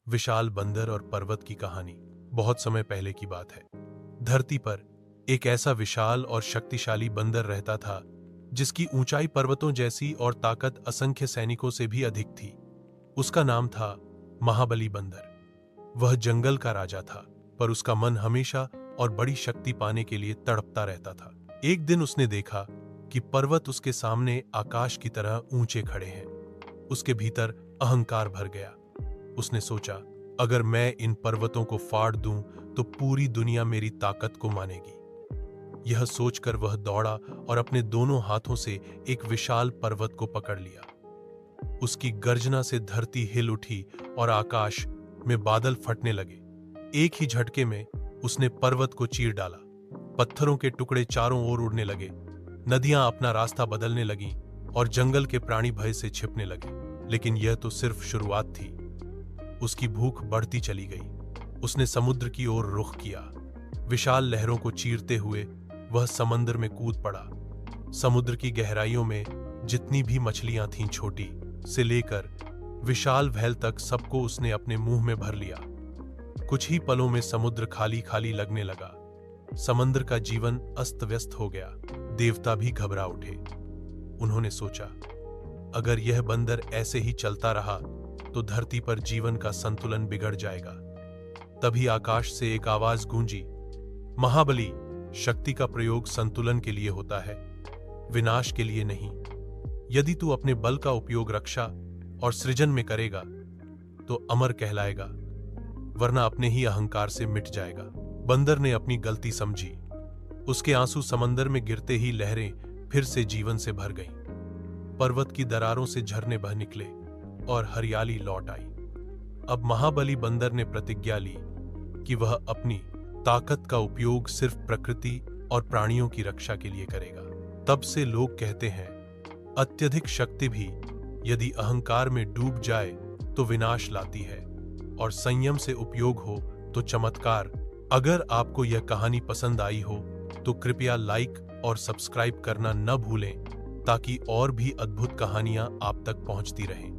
विशाल बंदर और पर्वत की कहानी बहुत समय पहले की बात है। धरती पर एक ऐसा विशाल और शक्तिशाली बंदर रहता था जिसकी ऊंचाई पर्वतों जैसी और ताकत असंख्य सैनिकों से भी अधिक थी। उसका नाम था महाबली बंदर। वह जंगल का राजा था, पर उसका मन हमेशा और बड़ी शक्ति पाने के लिए तड़पता रहता था। एक दिन उसने देखा कि पर्वत उसके सामने आकाश की तरह ऊंचे खड़े हैं। उसके भीतर अहंकार भर गया। उसने सोचा, अगर मैं इन पर्वतों को फाड़ दूं तो पूरी दुनिया मेरी ताकत को मानेगी। यह सोचकर वह दौड़ा और अपने दोनों हाथों से एक विशाल पर्वत को पकड़ लिया। उसकी गर्जना से धरती हिल उठी और आकाश में बादल फटने लगे। एक ही झटके में उसने पर्वत को चीर डाला। पत्थरों के टुकड़े चारों ओर उड़ने लगे। नदियां अपना रास्ता बदलने लगीं और जंगल के प्राणी भय से छिपने लगे। लेकिन यह तो सिर्फ शुरुआत थी। उसकी भूख बढ़ती चली गई। उसने समुद्र की ओर रुख किया। विशाल लहरों को चीरते हुए वह समंदर में कूद पड़ा। समुद्र की गहराइयों में जितनी भी मछलियां थीं, छोटी से लेकर विशाल व्हेल तक, सबको उसने अपने मुंह में भर लिया। कुछ ही पलों में समुद्र खाली खाली लगने लगा। समंदर का जीवन अस्त व्यस्त हो गया। देवता भी घबरा उठे। उन्होंने सोचा, अगर यह बंदर ऐसे ही चलता रहा तो धरती पर जीवन का संतुलन बिगड़ जाएगा। तभी आकाश से एक आवाज गूंजी, महाबली, शक्ति का प्रयोग संतुलन के लिए होता है, विनाश के लिए नहीं। यदि तू अपने बल का उपयोग रक्षा और सृजन में करेगा तो अमर कहलाएगा, वरना अपने ही अहंकार से मिट जाएगा। बंदर ने अपनी गलती समझी। उसके आंसू समंदर में गिरते ही लहरें फिर से जीवन से भर गईं। पर्वत की दरारों से झरने बह निकले और हरियाली लौट आई। अब महाबली बंदर ने प्रतिज्ञा ली कि वह अपनी ताकत का उपयोग सिर्फ प्रकृति और प्राणियों की रक्षा के लिए करेगा। तब से लोग कहते हैं, अत्यधिक शक्ति भी यदि अहंकार में डूब जाए तो विनाश लाती है, और संयम से उपयोग हो तो चमत्कार। अगर आपको यह कहानी पसंद आई हो तो कृपया लाइक और सब्सक्राइब करना न भूलें, ताकि और भी अद्भुत कहानियां आप तक पहुंचती रहें।